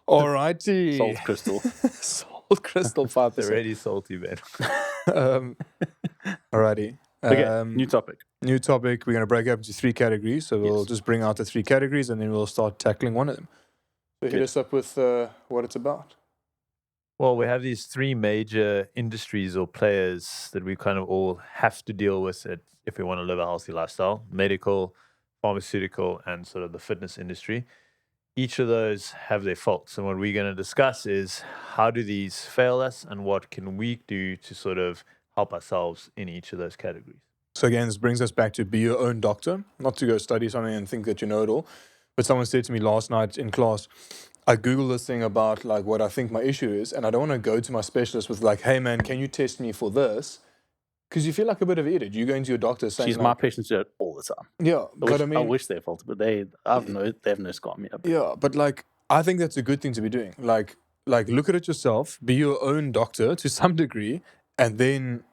Alrighty. Salt crystal. Salt crystal 5%. They're already salty, man. Alrighty. Okay, new topic. New topic. We're going to break up into 3 categories. So we'll just bring out the 3 categories and then we'll start tackling one of them. So hit us up with what it's about. Well, we have these 3 major industries or players that we kind of all have to deal with if we want to live a healthy lifestyle: medical, pharmaceutical, and sort of the fitness industry. Each of those have their faults. And what we're going to discuss is how do these fail us and what can we do to sort of help ourselves in each of those categories. So again, this brings us back to be your own doctor, not to go study something and think that you know it all. But someone said to me last night in class, I Googled this thing about like what I think my issue is, and I don't want to go to my specialist with like, hey man, can you test me for this? Because you feel like a bit of an idiot. You go into your doctor saying, My patients do it all the time. Yeah, but I wish they felt it, but they have no scar me up. Yeah, but like I think that's a good thing to be doing. Like look at it yourself, be your own doctor to some degree, and then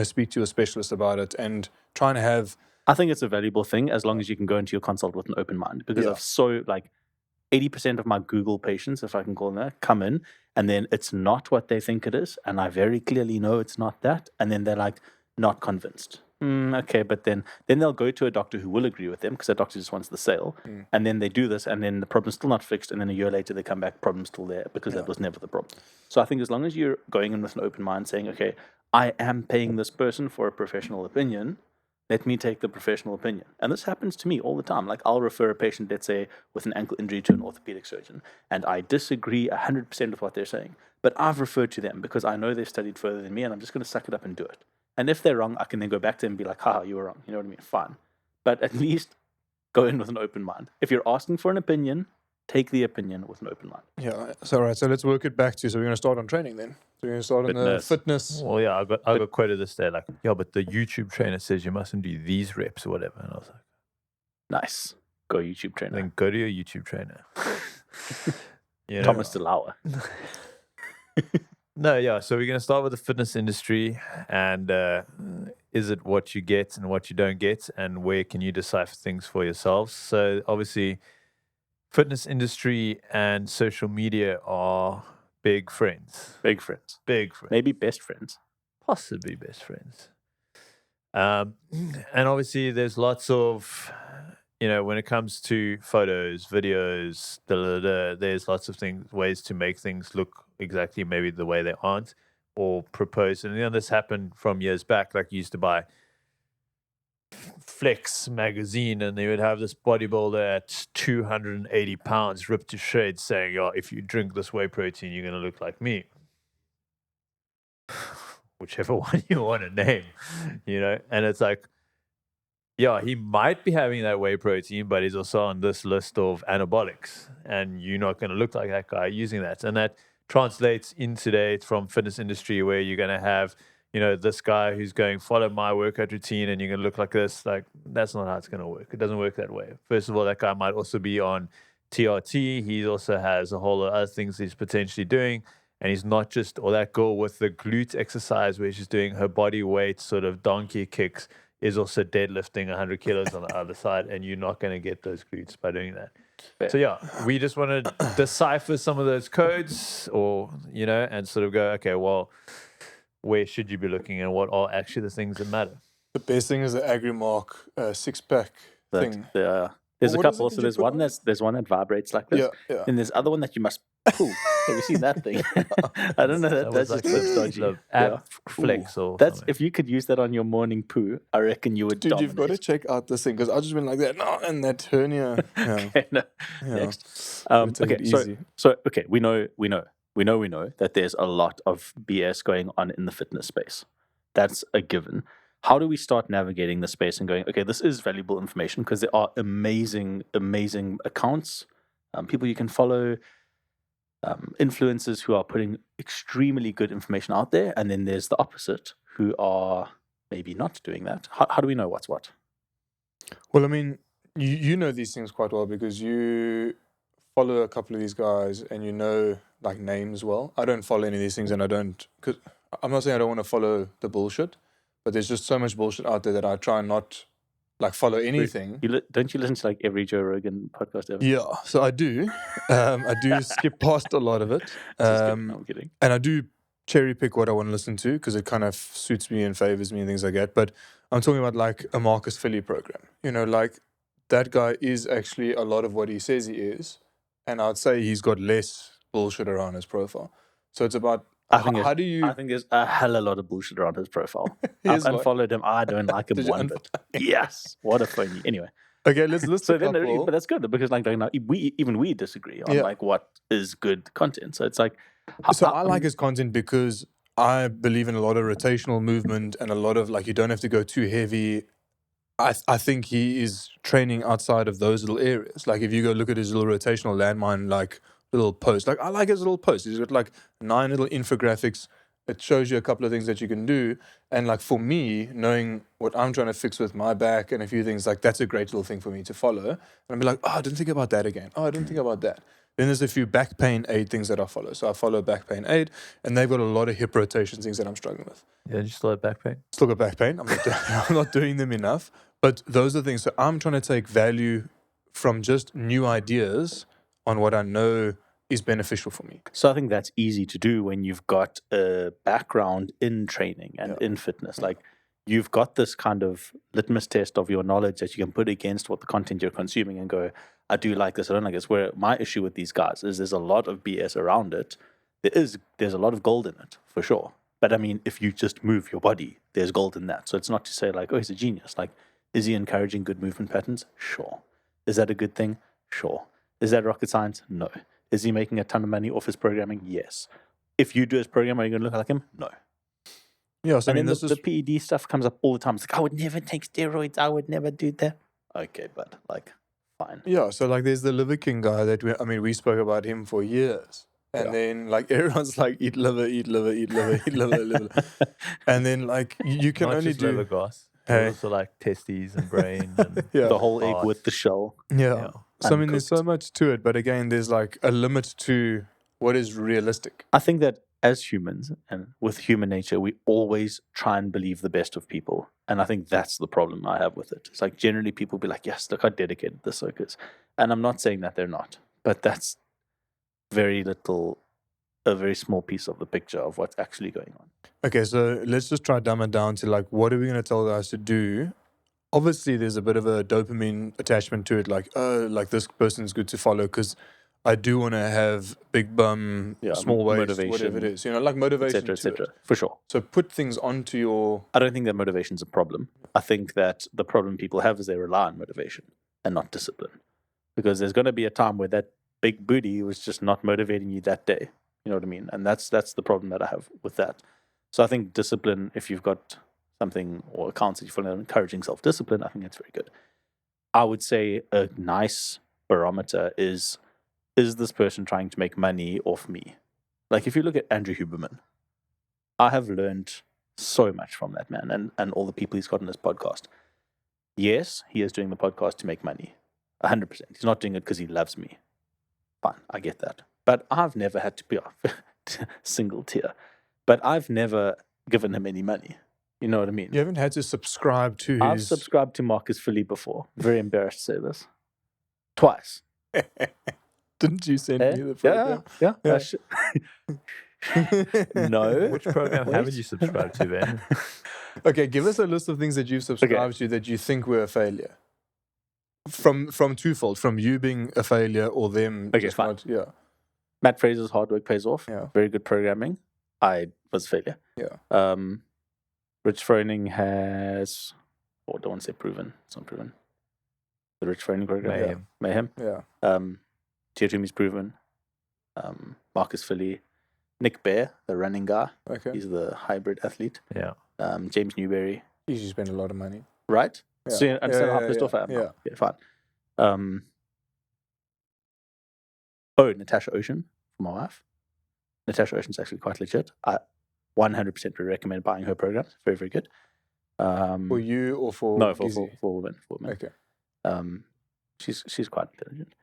speak to a specialist about it and try and have. I think it's a valuable thing as long as you can go into your consult with an open mind, because I've 80% of my Google patients, if I can call them that, come in and then it's not what they think it is, and I very clearly know it's not that, and then they're like not convinced. Okay, but then they'll go to a doctor who will agree with them because that doctor just wants the sale, and then they do this, and then the problem's still not fixed, and then a year later they come back, problem's still there because that was never the problem. So I think as long as you're going in with an open mind, saying, okay, I am paying this person for a professional opinion, let me take the professional opinion. And this happens to me all the time. Like I'll refer a patient, let's say, with an ankle injury to an orthopedic surgeon, and I disagree 100% with what they're saying, but I've referred to them because I know they've studied further than me, and I'm just going to suck it up and do it. And if they're wrong, I can then go back to them and be like, haha, you were wrong. You know what I mean? Fine. But at least go in with an open mind. If you're asking for an opinion, take the opinion with an open mind. Yeah. So, all right. So let's work it back to, so we're going to start on training then. So we're going to start on the fitness. Well, yeah, I got quoted this day, like, yeah, but the YouTube trainer says you mustn't do these reps or whatever. And I was like, nice. Go YouTube trainer. Then go to your YouTube trainer. Thomas DeLauer. No, yeah. So we're going to start with the fitness industry, and is it what you get and what you don't get, and where can you decipher things for yourselves? So obviously, fitness industry and social media are big friends. Big friends. Big friends. Maybe best friends. Possibly best friends. And obviously, there's lots of, when it comes to photos, videos, there's lots of ways to make things look exactly maybe the way they aren't, or propose. And this happened from years back. Like you used to buy Flex magazine, and they would have this bodybuilder at 280 pounds ripped to shreds saying, if you drink this whey protein, you're going to look like me. Whichever one you want to name, and it's like, he might be having that whey protein, but he's also on this list of anabolics, and you're not going to look like that guy using that. And that translates in today from fitness industry, where you're going to have, this guy who's going, follow my workout routine, and you're going to look like this. Like, that's not how it's going to work. It doesn't work that way. First of all, that guy might also be on TRT. He also has a whole lot of other things he's potentially doing. And he's not just, or that girl with the glute exercise where she's doing her body weight sort of donkey kicks is also deadlifting 100 kilos on the other side, and you're not going to get those glutes by doing that. Fair. So we just want to decipher some of those codes, or, and sort of go, okay, well, where should you be looking, and what are actually the things that matter? The best thing is the Agrimark 6-pack thing. There's a couple. So there's one that vibrates like this. Yeah. And there's other one that you must pull. Have you seen that thing? I don't know. That's like just dodgy. Flex or that's something. If you could use that on your morning poo, I reckon you would. Dude, dominate. You've got to check out this thing, because I've just been like that. No, and that hernia. Yeah. Okay, no. Next. Okay. So okay, we know that there's a lot of BS going on in the fitness space. That's a given. How do we start navigating the space and going, okay, this is valuable information, because there are amazing accounts, people you can follow, influencers who are putting extremely good information out there, and then there's the opposite, who are maybe not doing that. How do we know what's what? Well, I mean, you know these things quite well, because you follow a couple of these guys and you know like names well. I don't follow any of these things, and because I'm not saying I don't want to follow the bullshit, but there's just so much bullshit out there that I try not like follow anything. Don't you listen to like every Joe Rogan podcast ever? Yeah, so I do. I do skip past a lot of it. This is good. No, I'm kidding. And I do cherry pick what I want to listen to because it kind of suits me and favors me and things like that. But I'm talking about like a Marcus Philly program. You know, like that guy is actually a lot of what he says he is. And I'd say he's got less bullshit around his profile. So it's about how do you. I think there's a hell of a lot of bullshit around his profile. I've Here's what- unfollowed him. I don't like him Did you one bit. Yes. What a phony. Anyway. Okay, let's list So a then, couple. but that's good because like now we disagree on Yeah. like what is good content. So it's like So I like his content because I believe in a lot of rotational movement and a lot of like you don't have to go too heavy. I think he is training outside of those little areas. Like if you go look at his little rotational landmine like little post, like I like his little post. He's got like 9 little infographics. It shows you a couple of things that you can do. And like for me, knowing what I'm trying to fix with my back and a few things, like that's a great little thing for me to follow. And I'll be like, oh, I didn't think about that again. Oh, I didn't think about that. Then there's a few back pain aid things that I follow. So I follow back pain aid, and they've got a lot of hip rotation things that I'm struggling with. Yeah, you still have back pain. Still got back pain. I'm not doing them enough. But those are things. So I'm trying to take value from just new ideas on what I know is beneficial for me. So I think that's easy to do when you've got a background in training and in fitness. Like you've got this kind of litmus test of your knowledge that you can put against what the content you're consuming and go, I do like this, I don't like this. Where my issue with these guys is there's a lot of BS around it. There's a lot of gold in it, for sure. But I mean, if you just move your body, there's gold in that. So it's not to say like, oh, he's a genius. Like, is he encouraging good movement patterns? Sure. Is that a good thing? Sure. Is that rocket science? No. Is he making a ton of money off his programming? Yes. If you do his program, are you going to look like him? No. Yeah, so And I mean, then this the is PED stuff comes up all the time. It's like, I would never take steroids. I would never do that. Okay, but like, fine. yeah. So like, there's the Liver King guy that we spoke about him for years, and then like everyone's like, eat liver, eat liver, eat liver, eat liver, liver, and then like you can Not only just do liver gas. Hey. Also like testes and brain and yeah. The whole egg heart. with the shell. Yeah. So I mean, there's so much to it, but again, there's like a limit to what is realistic. I think that as humans and with human nature, we always try and believe the best of people. And I think that's the problem I have with it. It's like generally people be like, yes, look how dedicated this work is. And I'm not saying that they're not, but that's a very small piece of the picture of what's actually going on. Okay, so let's just try to dumb it down to like, what are we going to tell guys to do? Obviously, there's a bit of a dopamine attachment to it, like, oh, like this person's good to follow because I do want to have big bum, small waist, motivation, whatever it is, you know, like motivation, etc. For sure. So put things onto your. I don't think that motivation's a problem. I think that the problem people have is they rely on motivation and not discipline. Because there's going to be a time where that big booty was just not motivating you that day. You know what I mean? And that's the problem that I have with that. So I think discipline, if you've got something or accounts that you follow encouraging self-discipline, I think that's very good. I would say a nice barometer is this person trying to make money off me? Like if you look at Andrew Huberman, I have learned so much from that man and all the people he's got on his podcast. Yes, he is doing the podcast to make money. 100%. He's not doing it because he loves me. Fine, I get that. But I've never had to be single tier. But I've never given him any money. You know what I mean? You haven't had to subscribe to I've his. subscribed to Marcus Philly before. Very embarrassed to say this. Twice. Didn't you send me the Yeah. program? No. Which program Wait. haven't you subscribed to, Ben? Okay, give us a list of things that you've subscribed to that you think were a failure. From twofold, from you being a failure or them. Okay, just fine. not- yeah. Matt Fraser's hard work pays off. Yeah. Very good programming. I was a failure. Yeah. Rich Froning has, I don't want to say proven. It's not proven. The Rich Froning program. Mayhem. Yeah. Teotumi's proven. Marcus Philly. Nick Bear, the running guy. Okay. He's the hybrid athlete. Yeah. James Newberry. You should spend a lot of money. Right? Yeah. So you understand how Yeah, pissed yeah, off I am. yeah. Yeah, fine. Natasha Ocean for my wife. Natasha Ocean's actually quite legit. I 100% would recommend buying her programs. Very, very good. For you or for No, for Gizzy? women. For women. Okay. She's quite intelligent.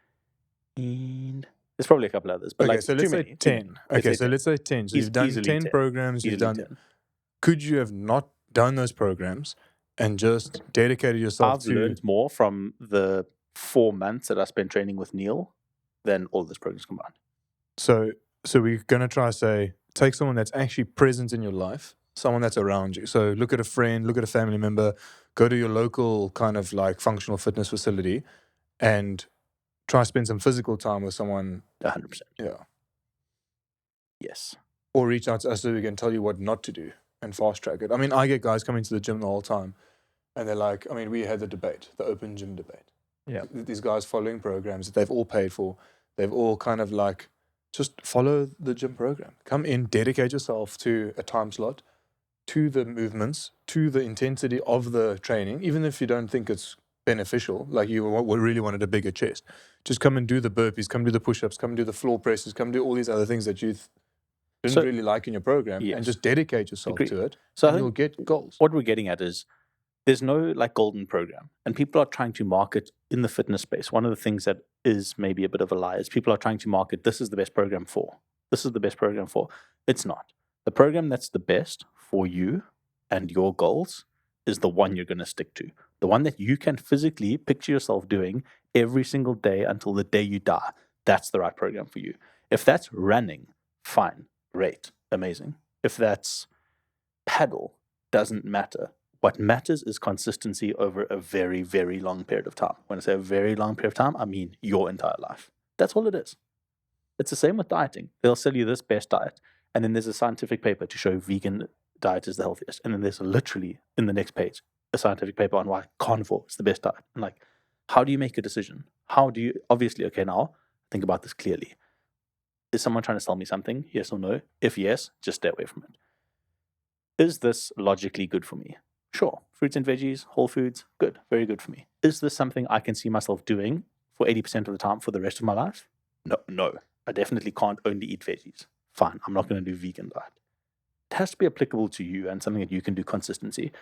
And there's probably a couple others. But Okay, like, so let's too say many, too 10. many. Let's Okay, say so 10. let's say 10. So you've done Easily 10 10. programs. You've Easily done. 10. Could you have not done those programs and just dedicated yourself I've to. learned more from the 4 months that I spent training with Neil than all those programs combined. So we're gonna try to say take someone that's actually present in your life, someone that's around you. So look at a friend, look at a family member, go to your local kind of like functional fitness facility, and try to spend some physical time with someone. 100%. Yeah. Yes. Or reach out to us so we can tell you what not to do and fast track it. I mean, I get guys coming to the gym the whole time, and they're like, I mean, we had the debate, the open gym debate. Yeah. These guys following programs that they've all paid for, they've all kind of like, just follow the gym program. Come in, dedicate yourself to a time slot, to the movements, to the intensity of the training, even if you don't think it's beneficial, like you really wanted a bigger chest. Just come and do the burpees, come do the push-ups, come do the floor presses, come do all these other things that you didn't really like in your program, and just dedicate yourself to it, so and you'll get goals. What we're getting at is there's no like golden program, and people are trying to market in the fitness space. One of the things that is maybe a bit of a lie is people are trying to market, this is the best program for. This is the best program for. It's not. The program that's the best for you and your goals is the one you're going to stick to. The one that you can physically picture yourself doing every single day until the day you die. That's the right program for you. If that's running, fine, great, amazing. If that's paddle, doesn't matter. What matters is consistency over a very, very long period of time. When I say a very long period of time, I mean your entire life. That's all it is. It's the same with dieting. They'll sell you this best diet, and then there's a scientific paper to show vegan diet is the healthiest. And then there's literally, in the next page, a scientific paper on why carnivore is the best diet. And like, how do you make a decision? How do you, obviously, okay, now think about this clearly. Is someone trying to sell me something? Yes or no? If yes, just stay away from it. Is this logically good for me? Sure. Fruits and veggies, whole foods, good. Very good for me. Is this something I can see myself doing for 80% of the time for the rest of my life? No. I definitely can't only eat veggies. Fine, I'm not going to do vegan diet. It has to be applicable to you and something that you can do consistently.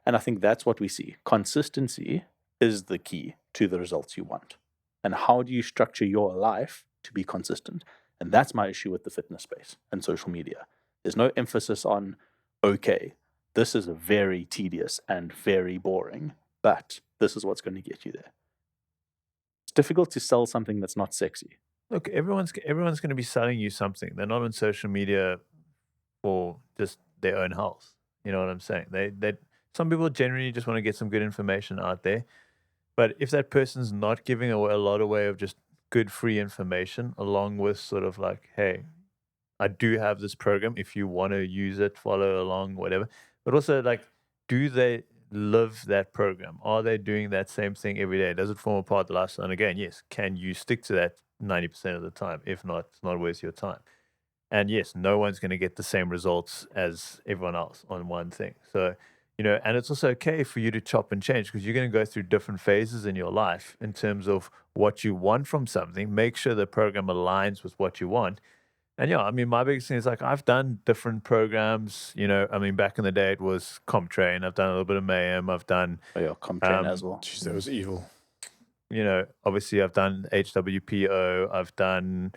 And I think that's what we see. Consistency is the key to the results you want. And how do you structure your life to be consistent? And that's my issue with the fitness space and social media. There's no emphasis on, okay, this is very tedious and very boring, but this is what's going to get you there. It's difficult to sell something that's not sexy. Look, everyone's going to be selling you something. They're not on social media for just their own health. You know what I'm saying? They some people generally just want to get some good information out there. But if that person's not giving away a lot of way of just good free information, along with sort of like, hey, I do have this program. If you want to use it, follow along, whatever. But also, like, do they live that program? Are they doing that same thing every day? Does it form a part of the lifestyle? And again, yes, can you stick to that 90% of the time? If not, it's not worth your time. And yes, no one's going to get the same results as everyone else on one thing. So, you know, and it's also okay for you to chop and change because you're going to go through different phases in your life in terms of what you want from something. Make sure the program aligns with what you want. And yeah, I mean, my biggest thing is like I've done different programs. You know, I mean, back in the day it was CompTrain. I've done a little bit of Mayhem. I've done CompTrain as well. Jeez, that was evil. You know, obviously I've done HWPO. I've done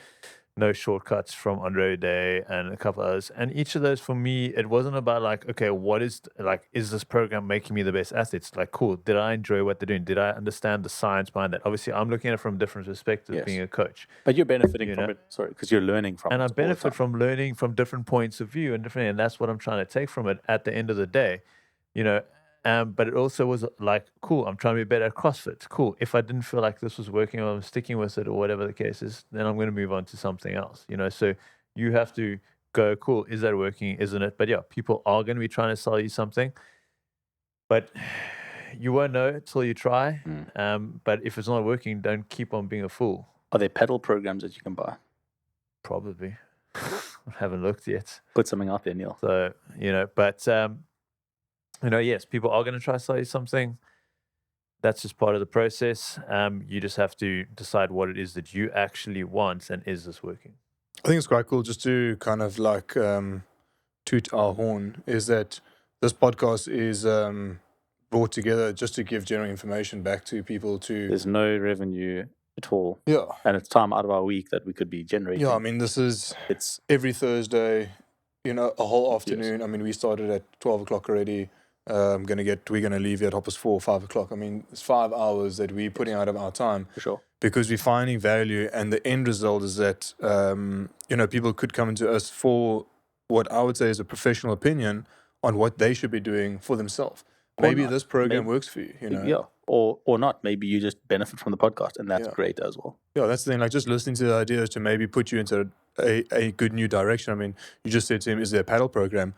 No Shortcuts from Andre Day and a couple others. And each of those for me, it wasn't about like, okay, is this program making me the best athlete? It's like, cool. Did I enjoy what they're doing? Did I understand the science behind that? Obviously, I'm looking at it from different perspectives being a coach. But you're benefiting from it, because you're learning from it. And I benefit from learning from different points of view and that's what I'm trying to take from it at the end of the day, you know. But it also was like, cool, I'm trying to be better at CrossFit. Cool. If I didn't feel like this was working or I'm sticking with it or whatever the case is, then I'm going to move on to something else, you know. So you have to go, cool, is that working? Isn't it? But yeah, people are going to be trying to sell you something, but you won't know until you try. But if it's not working, don't keep on being a fool. Are there pedal programs that you can buy? Probably. I haven't looked yet. Put something out there, Neil. So, you know, but... you know, yes, people are going to try to sell you something. That's just part of the process. You just have to decide what it is that you actually want and is this working? I think it's quite cool just to kind of like toot our horn is that this podcast is brought together just to give general information back to people to... There's no revenue at all. Yeah. And it's time out of our week that we could be generating. Yeah, I mean, it's every Thursday, you know, a whole afternoon. Yes. I mean, we started at 12 o'clock already. we're going to leave here at Hoppers 4 or 5 o'clock. I mean, it's 5 hours that we're putting out of our time For sure. because we're finding value, and the end result is that, people could come into us for what I would say is a professional opinion on what they should be doing for themselves. Or Maybe not. this program Maybe- works for you, Yeah. Or not. Maybe you just benefit from the podcast, and that's Yeah. great as well. Yeah, that's the thing. Like, just listening to the ideas to maybe put you into a good new direction. I mean, you just said to him, is there a paddle program?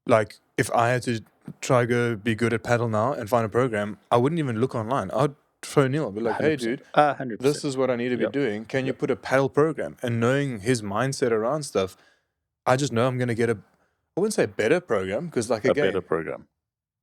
Like, if I had to try go be good at paddle now and find a program, I wouldn't even look online. I'd phone Neil. I'd be like, hey, 100%. dude, 100%. this is what I need to be Yep. doing. Can you put a paddle program? And knowing his mindset around stuff, I just know I'm going to get I wouldn't say a better program, because, like, a again, better program.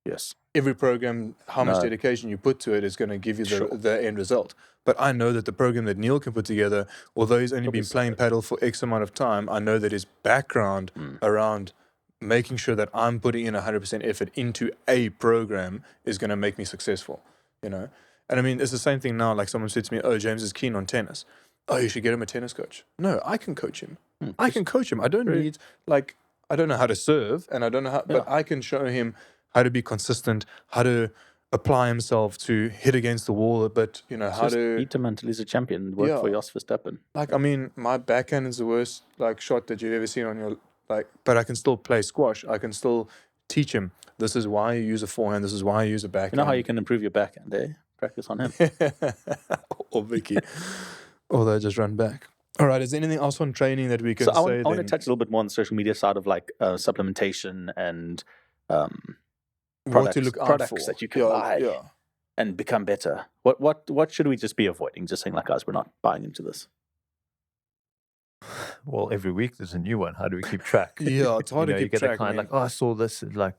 Yes. every program, how much No. dedication you put to it is going to give you Sure. the end result. But I know that the program that Neil can put together, although he's only It'll be been playing solid. paddle for X amount of time, I know that his background around making sure that I'm putting in 100% effort into a program is going to make me successful, And I mean, it's the same thing now. Like, someone said to me, oh, James is keen on tennis. Oh, you should get him a tennis coach. No, I can coach him. I can coach him. I don't need, like, I don't know how to serve, and I don't know how, but I can show him how to be consistent, how to apply himself to hit against the wall a bit, how Just to, beat him until he's a champion. Work for Jos Verstappen. like, I mean, my backhand is the worst, like, shot that you've ever seen on your, like, but I can still play squash. I can still teach him, this is why you use a forehand, this is why you use a backhand. You know how you can improve your backhand, eh? Practice on him. Or Vicky. Or they just run back. All right, is there anything else on training that we can So I say want to then? touch a little bit more on the social media side of like supplementation and What to look out products for. that you can buy Yeah. and become better. What should we just be avoiding? Just saying like, guys, we're not buying into this. Well, every week there's a new one. How do we keep track? Yeah, it's hard to you keep get track. a client man. like, oh, I saw this, like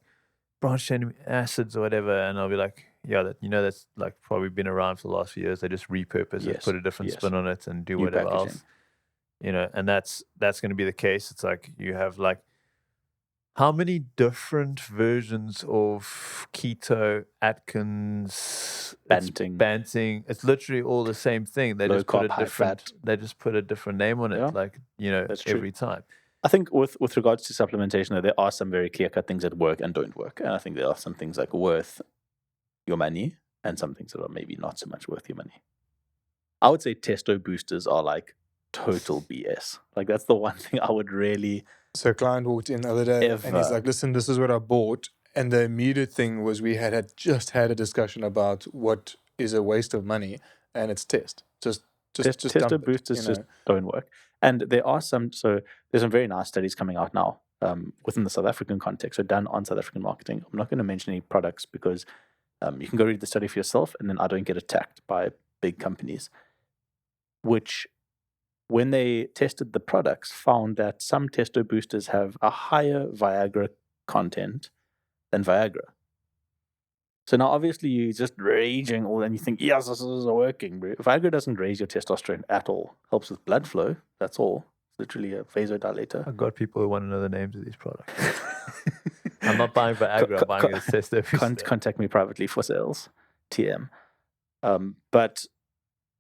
branched chain acids or whatever, and I'll be like, yeah, that's like probably been around for the last few years. They just repurpose it, Yes, put a different yes. spin on it, and do New whatever packaging. else. And that's going to be the case. It's like you have like how many different versions of keto, Atkins, Banting. It's literally all the same thing. They Low just put carb, a high different. fat. They just put a different name on it. Yeah, Like that's true. every time. I think with regards to supplementation, though, there are some very clear-cut things that work and don't work. And I think there are some things like worth your money and some things that are maybe not so much worth your money. I would say testo boosters are like total BS. Like that's the one thing I would really... So a client walked in the other day and he's Ever. like, listen, this is what I bought. And the immediate thing was we had just had a discussion about what is a waste of money, and it's test. Just testo dump it, boosters just don't work. And there are there's some very nice studies coming out now within the South African context, so done on South African marketing. I'm not going to mention any products because you can go read the study for yourself, and then I don't get attacked by big companies, which when they tested the products found that some testo boosters have a higher Viagra content than Viagra. So now obviously you're just raging all and you think, yes, this is working, bro. Viagra doesn't raise your testosterone at all. Helps with blood flow. That's all. It's literally a vasodilator. I've got people who want to know the names of these products. I'm not buying Viagra, I'm buying this testo booster. Contact me privately for sales. TM. But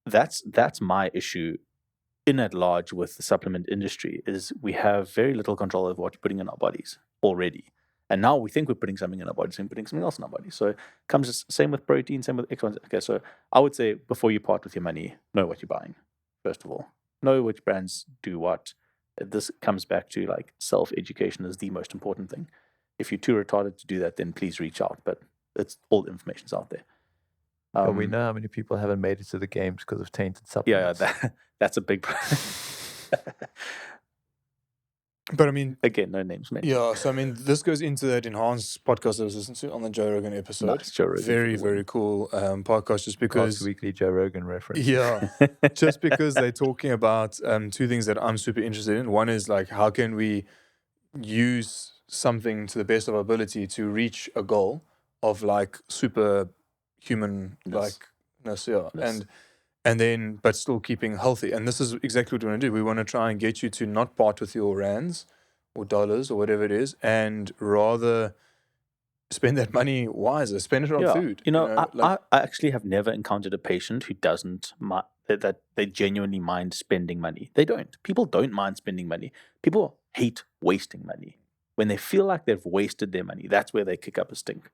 that's my issue in at large with the supplement industry is we have very little control over what we're putting in our bodies already. And now we think we're putting something in our bodies and putting something else in our bodies. So it comes the same with protein, same with X, Y, Z. Okay, so I would say before you part with your money, know what you're buying, first of all. Know which brands do what. This comes back to like self-education is the most important thing. If you're too retarded to do that, then please reach out. But it's all the information's out there. But we know how many people haven't made it to the games because of tainted Yeah, supplements. that's a big But I mean, again, no names mentioned. yeah, so I mean, this goes into that enhanced podcast I was listening to on the Joe Rogan episode. Nice, Joe Rogan. Very, very cool podcast just because, Last weekly Joe Rogan reference. yeah, just because they're talking about two things that I'm super interested in. One is like, how can we use something to the best of our ability to reach a goal of like superhuman likeness, yeah, Yes. and then but still keeping healthy. And this is exactly what we want to do. We want to try and get you to not part with your rands or dollars or whatever it is, and rather spend that money wiser. Spend it on food. I actually have never encountered a patient who doesn't that they genuinely mind spending money. They don't. People don't mind spending money. People hate wasting money. When they feel like they've wasted their money, that's where they kick up a stink.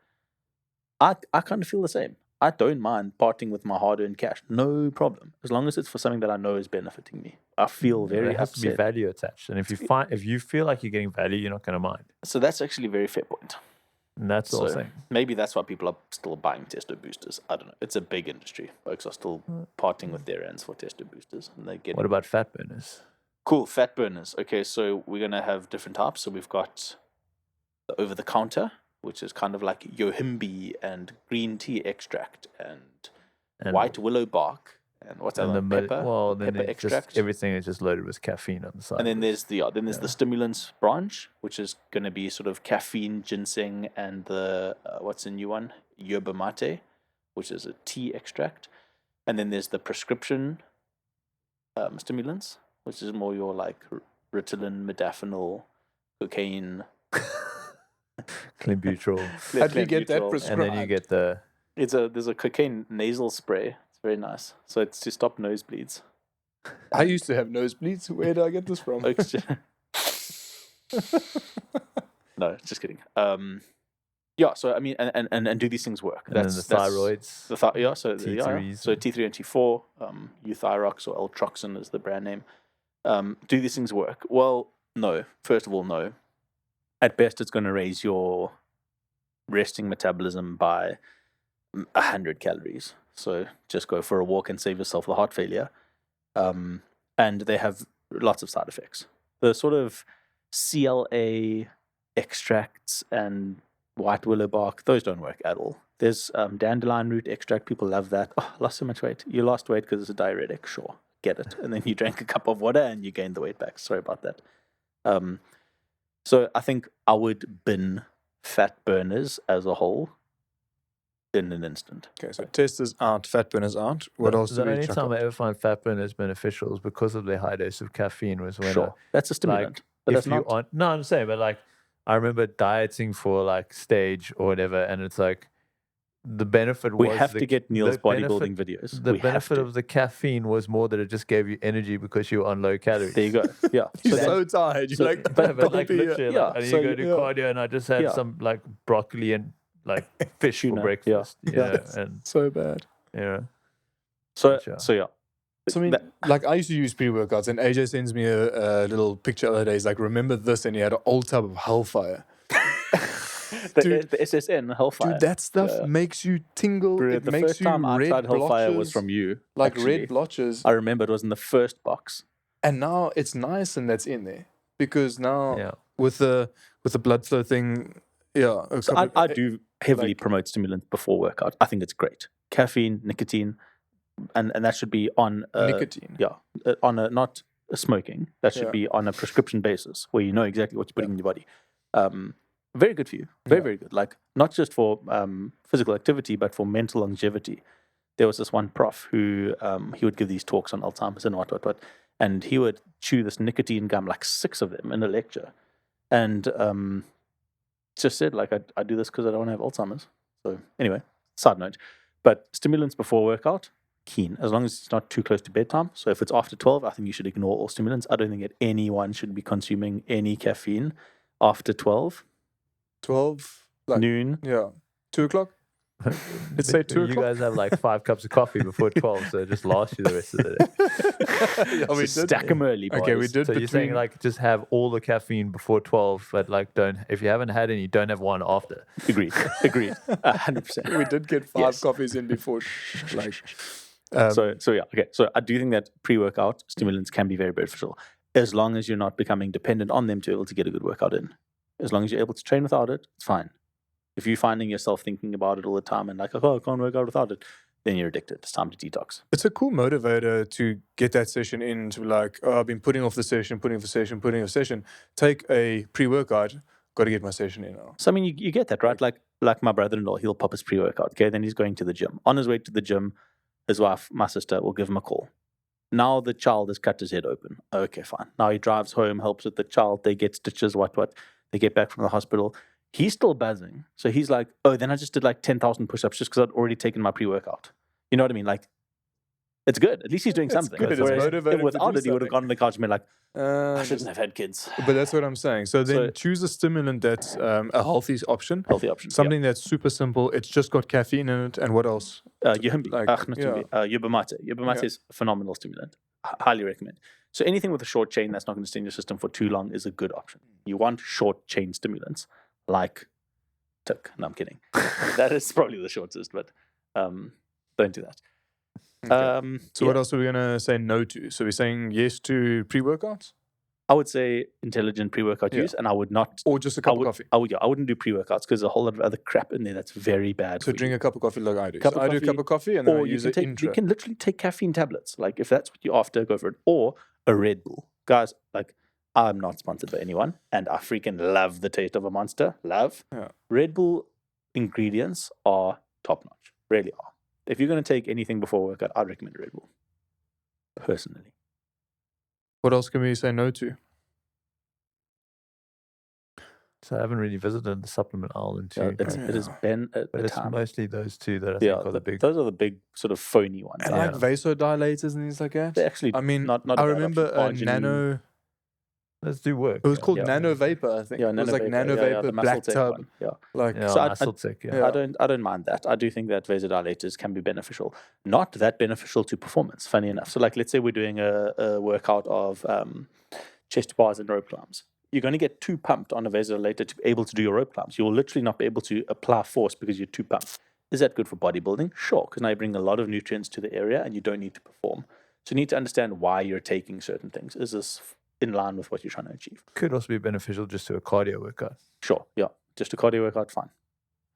I kind of feel the same. I don't mind parting with my hard-earned cash, no problem, as long as it's for something that I know is benefiting me. I feel very There has to be upset. value attached, and if you feel like you're getting value, you're not going to mind. So that's actually a very fair point. And that's all I'm So saying. maybe that's why people are still buying testo boosters. I don't know. It's a big industry. Folks are still parting with their ends for testo boosters, and they get What about fat burners? cool fat burners. Okay, so we're gonna have different types. So we've got the over the counter, which is kind of like yohimbi and green tea extract and white willow bark and what's that? Pepper. Then pepper extract. just everything is just loaded with caffeine on the side. And then there's the stimulants branch, which is going to be sort of caffeine, ginseng, and the what's the new one? Yerba mate, which is a tea extract. And then there's the prescription stimulants, which is more your like Ritalin, modafinil, cocaine, clenbuterol, How do you get that clenbuterol. prescribed? and then you get the There's a cocaine nasal spray. It's very nice. So it's to stop nosebleeds. I used to have nosebleeds. Where did I get this from? Oaks- no, just kidding. Yeah. So I mean, and do these things work? and then the thyroids. So T3s. So T3 and T4, Euthyrox or L-Troxin is the brand name. Do these things work? Well, no. First of all, no. At best, it's going to raise your resting metabolism by 100 calories. So just go for a walk and save yourself the heart failure. And they have lots of side effects. The sort of CLA extracts and white willow bark, those don't work at all. There's dandelion root extract. People love that. Oh, I lost so much weight. You lost weight because it's a diuretic. Sure, get it. And then you drank a cup of water and you gained the weight back. Sorry about that. So I think I would bin fat burners as a whole in an instant. Okay, so testers out, fat burners out. What else do The we only chuck time I out? ever find fat burners beneficial is because of their high dose of caffeine. Was when Sure, that's a stimulant. like but if that's you not. on no, I'm saying, but like I remember dieting for like stage or whatever, and it's like the benefit We was have the- to get Neil's the benefit- bodybuilding videos. The We have benefit to. of the caffeine was more that it just gave you energy because you were on low calories. There you go. Yeah. You're then- so tired. You're so- like, But like "Don't be literally, yeah, like, and so you go you- do yeah. cardio, and I just had Yeah. some like broccoli and like fish Tuna, for yeah. breakfast. You know, Yes. and so bad. you know, So Gotcha. yeah. So I mean, like I used to use pre-workouts, and AJ sends me a little picture the other day. He's like, "Remember this?" And he had an old tub of Hellfire. Dude, the SSN Hellfire. Dude, that stuff Yeah. makes you tingle. Bro, It the makes first you time I red tried Hellfire was blotches, from you. like actually. red blotches. I remember it was in the first box. And now it's nice, and that's in there because now yeah. with the blood flow thing, yeah. a So couple I of- do heavily like- promote stimulants before workout. I think it's great. Caffeine, nicotine, and that should be on nicotine. Yeah, on a not a smoking. That should Yeah. be on a prescription basis where you know exactly what you're putting in your body. Very good for you. Very Yeah. very good. Like not just for physical activity, but for mental longevity. There was this one prof who he would give these talks on Alzheimer's and what, and he would chew this nicotine gum, like 6 of them in a lecture, and just said like I do this because I don't want to have Alzheimer's. So anyway, side note, but stimulants before workout, keen, as long as it's not too close to bedtime. So if it's after 12, I think you should ignore all stimulants. I don't think that anyone should be consuming any caffeine after 12, 12, like noon. yeah, 2:00. Let's say 2 You o'clock. guys have like 5 cups of coffee before 12, so it just lasts you the rest of the day. Yeah, we So did. stack them early, boys. Okay, we did. So you're saying between- like just have all the caffeine before 12, but like don't, if you haven't had any, don't have one after. Agreed. 100%. we did get 5 Yes. coffees in before. Like, So yeah, okay. So I do think that pre-workout stimulants can be very beneficial as long as you're not becoming dependent on them to be able to get a good workout in. As long as you're able to train without it, it's fine. If you're finding yourself thinking about it all the time and like, oh, I can't work out without it, then you're addicted. It's time to detox. it's a cool motivator to get that session in. To be like, oh, I've been putting off the session, putting off the session. Take a pre-workout. Got to get my session in now. So I mean, you get that, right? Like my brother-in-law, he'll pop his pre-workout. Okay, then he's going to the gym. On his way to the gym, his wife, my sister, will give him a call. Now the child has cut his head open. Okay, fine. Now he drives home, helps with the child. They get stitches, what. They get back from the hospital. He's still buzzing. So he's like, oh, then I just did like 10,000 push-ups just because I'd already taken my pre-workout. You know what I mean? Like, It's good. At least he's doing It's something. good. It's Whereas motivating to without do it, he would have something. gone on the couch and been like, I Just- shouldn't have had kids. But that's what I'm saying. So then So- choose a stimulant that's a healthy option. Healthy option. Something that's super simple. It's just got caffeine in it. And what else? Yumbi, like, not yeah. Yumbi, Yerba mate. Yerba mate Yeah. is a phenomenal stimulant. Highly recommend. So anything with a short chain that's not going to stay in your system for too long is a good option. You want short chain stimulants like Tick. No, I'm kidding. That is probably the shortest, but don't do that. Okay. So yeah, what else are we gonna say no to? So we're saying yes to pre-workouts I would say intelligent pre-workout Yeah. use, and I would not. or just a I cup of would, coffee? I wouldn't do pre-workouts because there's a whole lot of other crap in there that's very bad. So for drink you. a cup of coffee like I do. Cup So of I do a cup coffee, of coffee and then I or you use can an take. intra. You can literally take caffeine tablets. Like if that's what you're after, go for it. Or a Red Bull, guys. Like I'm not sponsored by anyone, and I freaking love the taste of a Monster. Love. Yeah. Red Bull ingredients are top notch. Really are. If you're going to take anything before a workout, I'd recommend Red Bull. Personally. What else can we say no to? So I haven't really visited the supplement aisle in two. It has Yeah. been but a it's time. mostly those two that I Yeah, think are the big. those are the big sort of phony ones. And I like know. vasodilators and things like that. They're actually I mean, not a I bad remember option. a Arginine. nano. Let's do work. It was yeah. called Yeah. Nano Vapor, I think. Yeah, it was like Nanovapor. Nano Yeah, Vapor, the Black Muscle Tech Tub. one. Yeah. Like, Yeah, So I- muscle tech, yeah. Yeah. I don't mind that. I do think that vasodilators can be beneficial. Not that beneficial to performance, funny enough. So like let's say we're doing a workout of chest bars and rope climbs. You're going to get too pumped on a vasodilator to be able to do your rope climbs. You'll literally not be able to apply force because you're too pumped. Is that good for bodybuilding? Sure, because now you bring a lot of nutrients to the area and you don't need to perform. So you need to understand why you're taking certain things. Is this in line with what you're trying to achieve? Could also be beneficial just to a cardio workout. Sure, yeah. Just a cardio workout, fine.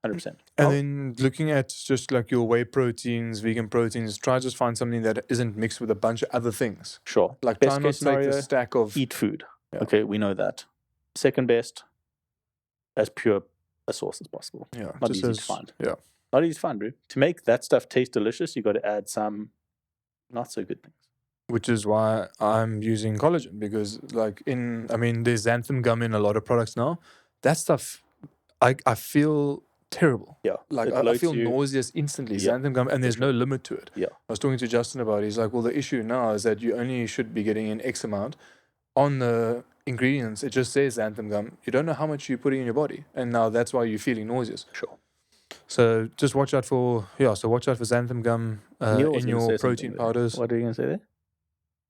100%. And then looking at just like your whey proteins, vegan proteins, try to just find something that isn't mixed with a bunch of other things. Sure. Like Best try not case to take scenario, the stack of eat food. Yeah. Okay, we know that. Second best, as pure a source as possible. yeah, Not just easy to as- find. Yeah. Not easy to find, bro. To make that stuff taste delicious, you got to add some not so good things. Which is why I'm using collagen because there's xanthan gum in a lot of products now. That stuff, I feel terrible. Yeah. Like It I bloats feel you. nauseous instantly. Yeah, Xanthan gum, and there's no limit to it. Yeah. I was talking to Justin about it. He's like, well, the issue now is that you only should be getting an X amount. On the ingredients, it just says xanthan gum. You don't know how much you're putting in your body, and now that's why you're feeling nauseous. Sure. So just watch out for xanthan gum Neil was in gonna say your something protein there. powders. What are you going to say there?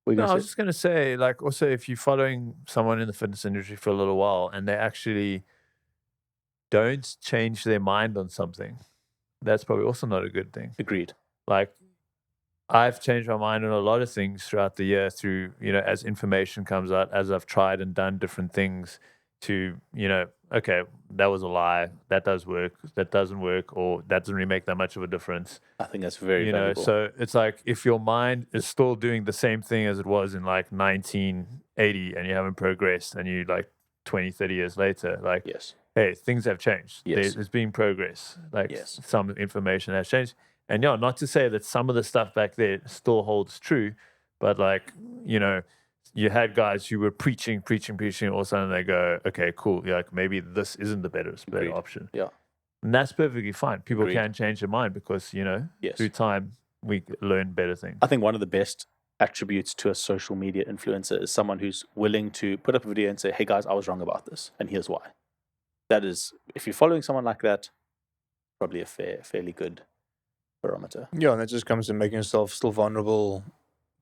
What are you No, I going was to say? just going to say, like, also if you're following someone in the fitness industry for a little while and they actually don't change their mind on something, that's probably also not a good thing. Agreed. Like, I've changed my mind on a lot of things throughout the year through, as information comes out, as I've tried and done different things to, okay, that was a lie, that does work, that doesn't work, or that doesn't really make that much of a difference. I think that's very valuable. So it's like if your mind is still doing the same thing as it was in like 1980 and you haven't progressed and you like 20, 30 years later, like, yes. hey, things have changed. Yes. There's been progress. Like Yes. some information has changed. And not to say that some of the stuff back there still holds true, but like, you had guys who were preaching, all of a sudden they go, okay, cool. Yeah, like maybe this isn't the better Agreed. option. Yeah. And that's perfectly fine. People Agreed. can change their mind because, Yes. through time we learn better things. I think one of the best attributes to a social media influencer is someone who's willing to put up a video and say, hey guys, I was wrong about this, and here's why. That is, if you're following someone like that, probably a fairly good barometer. Yeah, and that just comes to making yourself still vulnerable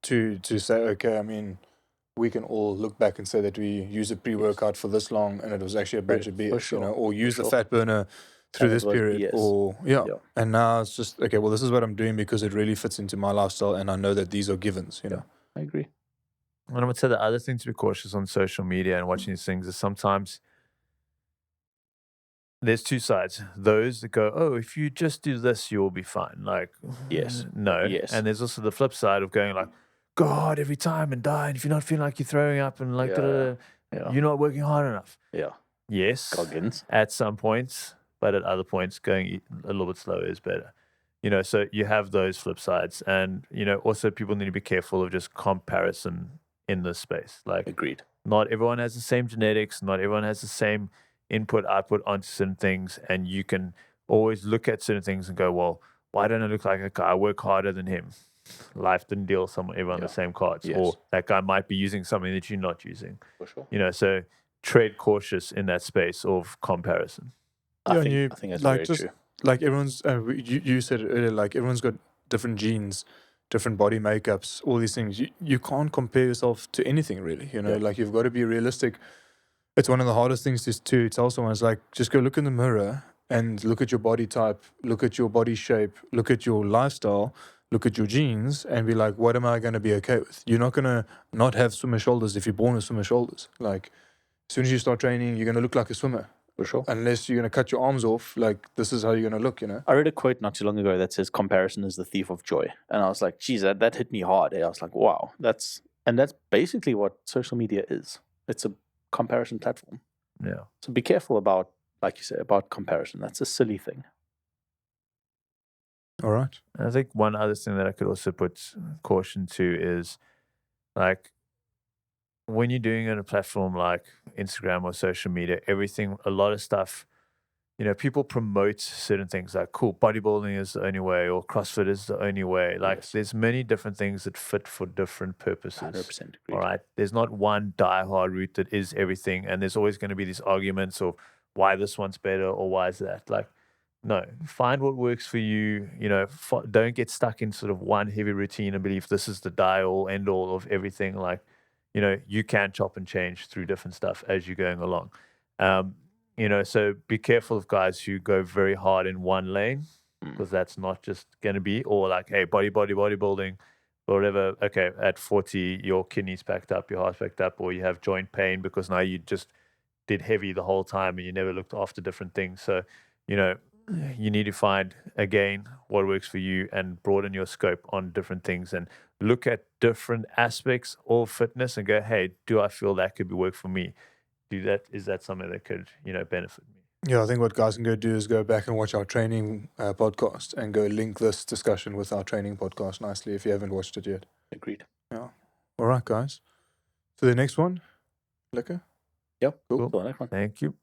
to say, okay, I mean, we can all look back and say that we used a pre-workout for this long and it was actually a bunch of BS, sure, or use the sure. fat burner through And it this was period, BS. or yeah. Yeah. And now it's just okay. Well, this is what I'm doing because it really fits into my lifestyle, and I know that these are givens. You know, I agree. And I would say the other thing to be cautious on social media and watching these things is sometimes there's two sides. Those that go, oh, if you just do this, you'll be fine. Like, Yes. no. Yes. And there's also the flip side of going like, go hard every time and die. And if you're not feeling like you're throwing up and like, Yeah. Yeah. you're not working hard enough. Yeah. Yes, Goggins. at some points, but at other points, going a little bit slower is better. So you have those flip sides. And, also people need to be careful of just comparison in this space. Like, Agreed. not everyone has the same genetics, not everyone has the same input, output onto certain things. And you can always look at certain things and go, well, why don't I look like a guy? I work harder than him. life didn't deal everyone Yeah. the same cards, Yes. or that guy might be using something that you're not using. For sure. You know, so tread cautious in that space of comparison. Yeah, and I think that's like very just true. like everyone's. You said it earlier. Like everyone's got different genes, different body makeups, all these things. You can't compare yourself to anything really. You know, Yeah. like you've got to be realistic. It's one of the hardest things to tell someone. It's like just go look in the mirror and look at your body type, look at your body shape, look at your lifestyle, look at your genes, and be like, what am I going to be okay with? You're not going to not have swimmer shoulders if you're born with swimmer shoulders. Like as soon as you start training, you're going to look like a swimmer. For sure. Unless you're going to cut your arms off, like this is how you're going to look, you know? I read a quote not too long ago that says comparison is the thief of joy. And I was like, geez, that hit me hard. I was like, wow, that's basically what social media is. It's a comparison platform. Yeah. So be careful about, like you say, about comparison. That's a silly thing. All right. I think one other thing that I could also put caution to is like when you're doing it on a platform like Instagram or social media, a lot of stuff, you know, people promote certain things like, cool, bodybuilding is the only way, or CrossFit is the only way. Like Yes. there's many different things that fit for different purposes. 100% agreed. All right. There's not one die-hard route that is everything. And there's always going to be these arguments of why this one's better or why is that. Like, no, find what works for you. You know, don't get stuck in sort of one heavy routine and believe this is the die-all, end-all of everything. Like, you know, you can chop and change through different stuff as you're going along. You know, so be careful of guys who go very hard in one lane, because that's not just going to be, or like, hey, bodybuilding, or whatever. Okay, at 40, your kidneys packed up, your heart's packed up, or you have joint pain because now you just did heavy the whole time and you never looked after different things. So, you know, you need to find, again, what works for you and broaden your scope on different things and look at different aspects of fitness and go, hey, do I feel that could work for me? Is that something that could, you know, benefit me? Yeah, I think what guys can go do is go back and watch our training podcast and go link this discussion with our training podcast nicely if you haven't watched it yet. Agreed. Yeah. All right, guys. So the next one, Liquor? Yep. Cool. So the next one. Thank you.